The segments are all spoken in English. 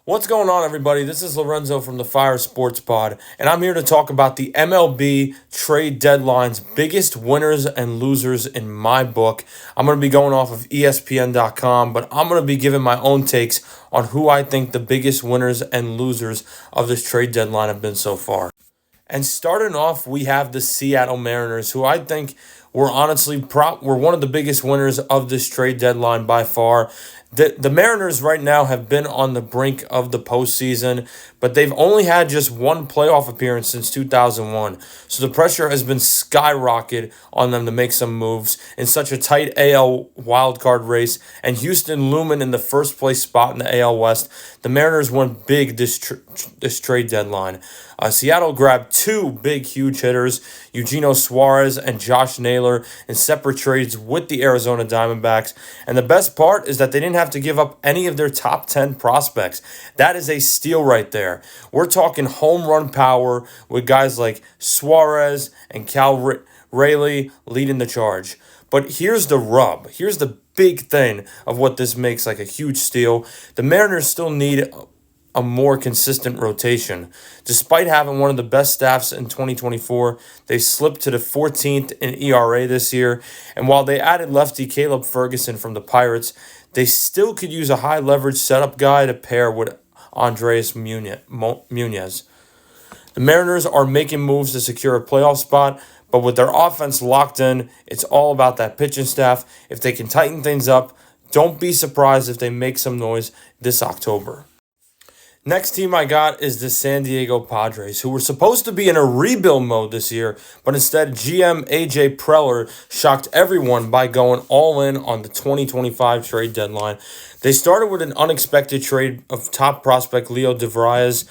What's going on, everybody? This is Lorenzo from the Fire Sports Pod, and I'm here to talk about the MLB trade deadline's biggest winners and losers in my book. I'm going to be going off of ESPN.com, but I'm going to be giving my own takes on who I think the biggest winners and losers of this trade deadline have been so far. And starting off, we have the Seattle Mariners, who I think were honestly were one of the biggest winners of this trade deadline by far. The Mariners right now have been on the brink of the postseason, but they've only had just one playoff appearance since 2001. So the pressure has been skyrocketed on them to make some moves in such a tight AL wildcard race, and Houston looming in the first place spot in the AL West. The Mariners went big this trade deadline. Seattle grabbed two big, huge hitters, Eugenio Suarez and Josh Naylor, in separate trades with the Arizona Diamondbacks. And the best part is that they didn't have to give up any of their top 10 prospects. That is a steal right there. We're talking home run power with guys like Suarez and Cal Raleigh leading the charge. But here's the rub. Here's the big thing of what this makes like a huge steal. The Mariners still need a more consistent rotation. Despite having one of the best staffs in 2024, they slipped to the 14th in ERA this year. And while they added lefty Caleb Ferguson from the Pirates, they still could use a high leverage setup guy to pair with Andres Munoz. The Mariners are making moves to secure a playoff spot, but with their offense locked in, it's all about that pitching staff. If they can tighten things up, don't be surprised if they make some noise this October. Next team I got is the San Diego Padres, who were supposed to be in a rebuild mode this year, but instead GM AJ Preller shocked everyone by going all in on the 2025 trade deadline. They started with an unexpected trade of top prospect Leo DeVries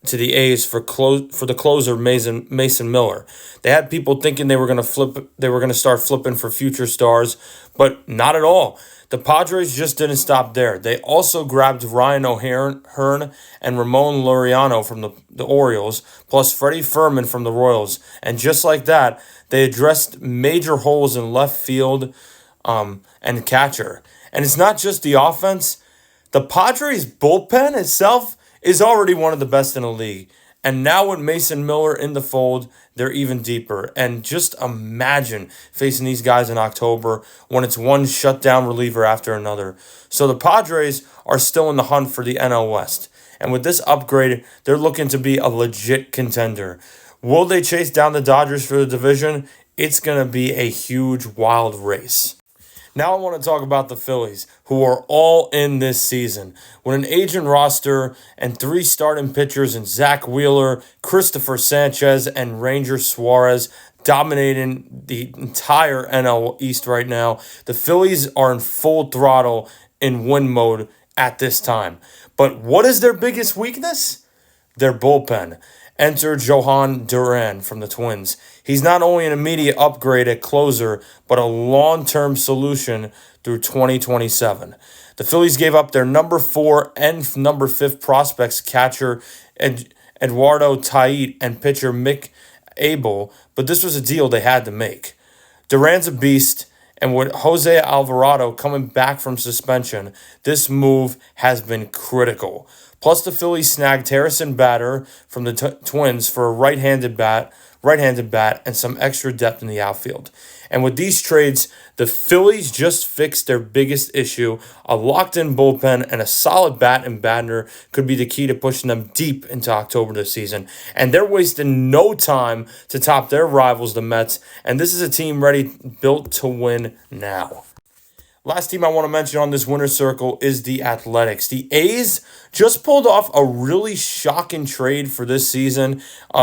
to the A's for the closer Mason Miller. They had people thinking they were going to start flipping for future stars, but not at all. The Padres just didn't stop there. They also grabbed Ryan O'Hearn and Ramon Laureano from the Orioles, plus Freddie Fermin from the Royals. And just like that, they addressed major holes in left field and catcher. And it's not just the offense. The Padres' bullpen itself is already one of the best in the league. And now with Mason Miller in the fold, they're even deeper. And just imagine facing these guys in October when it's one shutdown reliever after another. So the Padres are still in the hunt for the NL West. And with this upgrade, they're looking to be a legit contender. Will they chase down the Dodgers for the division? It's going to be a huge, wild race. Now I want to talk about the Phillies, who are all in this season. With an aging roster and three starting pitchers in Zach Wheeler, Christopher Sanchez, and Ranger Suarez dominating the entire NL East right now, the Phillies are in full throttle in win mode at this time. But what is their biggest weakness? Their bullpen. Enter Johan Duran from the Twins. He's not only an immediate upgrade at closer, but a long-term solution through 2027. The Phillies gave up their number 4 and number 5 prospects, catcher Eduardo Tait and pitcher Mick Abel, but this was a deal they had to make. Duran's a beast, and with Jose Alvarado coming back from suspension, this move has been critical. Plus, the Phillies snagged Harrison Bader from the Twins for a right-handed bat, and some extra depth in the outfield. And with these trades, the Phillies just fixed their biggest issue. A locked-in bullpen and a solid bat and batter could be the key to pushing them deep into October this season. And they're wasting no time to top their rivals, the Mets. And this is a team built to win now. Last team I want to mention on this winner's circle is the Athletics. The A's just pulled off a really shocking trade for this season.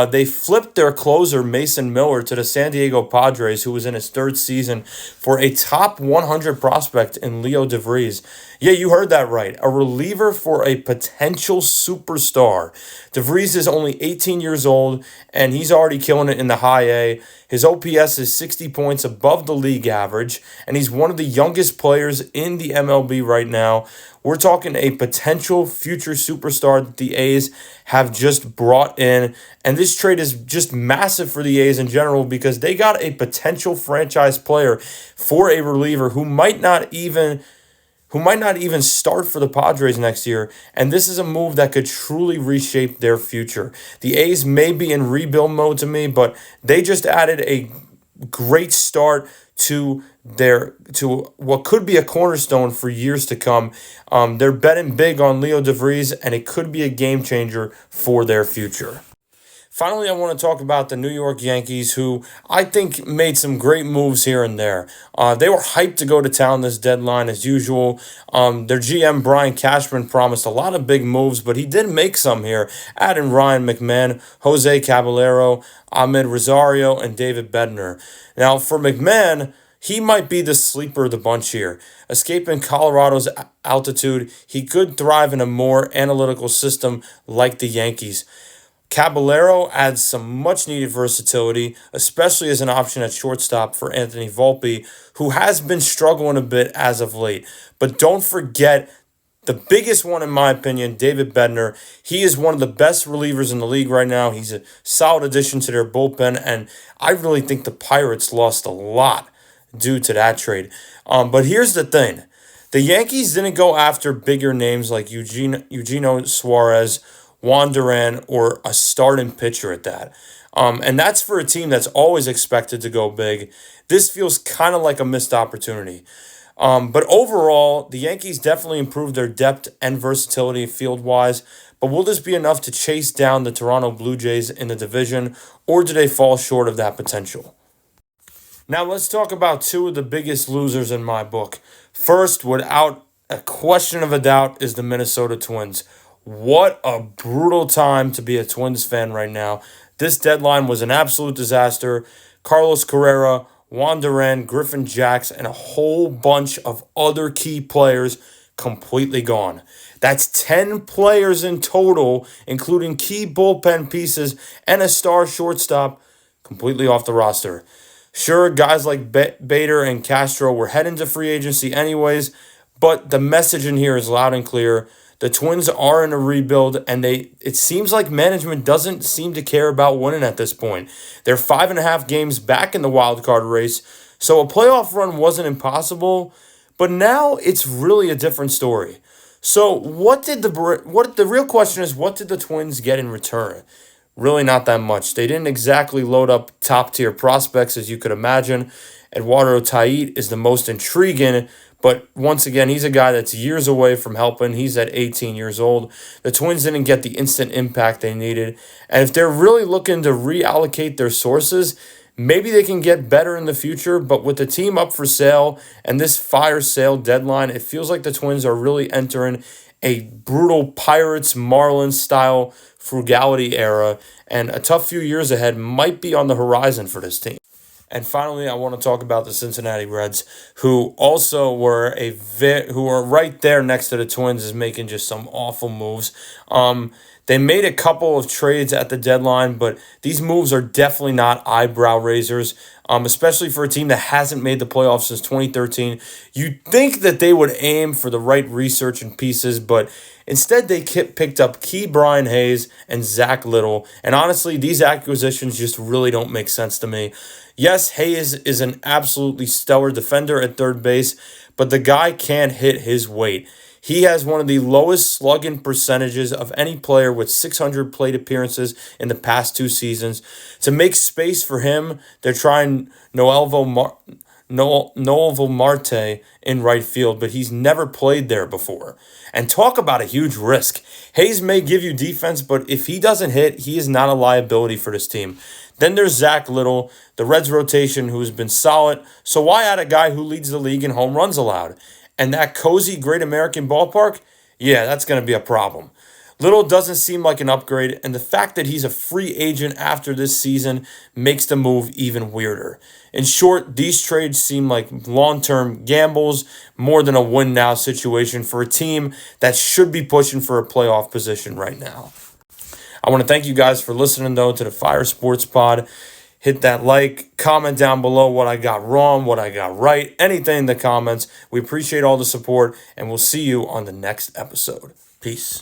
They flipped their closer, Mason Miller, to the San Diego Padres, who was in his third season, for a top 100 prospect in Leo DeVries. Yeah, you heard that right. A reliever for a potential superstar. DeVries is only 18 years old, and he's already killing it in the high A. His OPS is 60 points above the league average, and he's one of the youngest players in the MLB right now. We're talking a potential future superstar that the A's have just brought in. And this trade is just massive for the A's in general because they got a potential franchise player for a reliever who might not even who might not even start for the Padres next year, and this is a move that could truly reshape their future. The A's may be in rebuild mode to me, but they just added a great start to what could be a cornerstone for years to come. They're betting big on Leo DeVries, and it could be a game changer for their future. Finally, I want to talk about the New York Yankees, who I think made some great moves here and there. They were hyped to go to town this deadline as usual. Their GM, Brian Cashman, promised a lot of big moves, but he did make some here, adding Ryan McMahon, Jose Caballero, Ahmed Rosario, and David Bednar. Now, for McMahon, he might be the sleeper of the bunch here. Escaping Colorado's altitude, he could thrive in a more analytical system like the Yankees. Caballero adds some much-needed versatility, especially as an option at shortstop for Anthony Volpe, who has been struggling a bit as of late. But don't forget the biggest one, in my opinion, David Bednar. He is one of the best relievers in the league right now. He's a solid addition to their bullpen, and I really think the Pirates lost a lot due to that trade. But here's the thing. The Yankees didn't go after bigger names like Eugenio Suarez, Juan Duran, or a starting pitcher at that. And that's for a team that's always expected to go big. This feels kind of like a missed opportunity. But overall, the Yankees definitely improved their depth and versatility field-wise. But will this be enough to chase down the Toronto Blue Jays in the division, or do they fall short of that potential? Now let's talk about two of the biggest losers in my book. First, without a question of a doubt, is the Minnesota Twins. What a brutal time to be a Twins fan right now. This deadline was an absolute disaster. Carlos Correa, Juan Duran, Griffin Jax, and a whole bunch of other key players completely gone. That's 10 players in total, including key bullpen pieces and a star shortstop, completely off the roster. Sure, guys like Bader and Castro were heading to free agency anyways, but the message in here is loud and clear. The Twins are in a rebuild, and it seems like management doesn't seem to care about winning at this point. They're 5.5 games back in the wild card race, so a playoff run wasn't impossible, but now it's really a different story. So the real question is, what did the Twins get in return? Really not that much. They didn't exactly load up top-tier prospects, as you could imagine. Eduardo Tait is the most intriguing, but once again, he's a guy that's years away from helping. He's at 18 years old. The Twins didn't get the instant impact they needed. And if they're really looking to reallocate their sources, maybe they can get better in the future. But with the team up for sale and this fire sale deadline, it feels like the Twins are really entering a brutal Pirates, Marlins style frugality era. And a tough few years ahead might be on the horizon for this team. And finally, I want to talk about the Cincinnati Reds, who also were who are right there next to the Twins, is making just some awful moves. They made a couple of trades at the deadline, but these moves are definitely not eyebrow raisers, especially for a team that hasn't made the playoffs since 2013. You'd think that they would aim for the right research and pieces, but instead they picked up key Brian Hayes and Zach Little. And honestly, these acquisitions just really don't make sense to me. Yes, Hayes is an absolutely stellar defender at third base, but the guy can't hit his weight. He has one of the lowest slugging percentages of any player with 600 plate appearances in the past 2 seasons. To make space for him, they're trying Noelvo Marte in right field, but he's never played there before. And talk about a huge risk. Hayes may give you defense, but if he doesn't hit, he is not a liability for this team. Then there's Zach Little, the Reds rotation, who's been solid. So why add a guy who leads the league in home runs allowed? And that cozy Great American Ballpark? Yeah, that's going to be a problem. Little doesn't seem like an upgrade, and the fact that he's a free agent after this season makes the move even weirder. In short, these trades seem like long-term gambles more than a win-now situation for a team that should be pushing for a playoff position right now. I want to thank you guys for listening, though, to the Fire Sports Pod. Hit that like, comment down below what I got wrong, what I got right, anything in the comments. We appreciate all the support, and we'll see you on the next episode. Peace.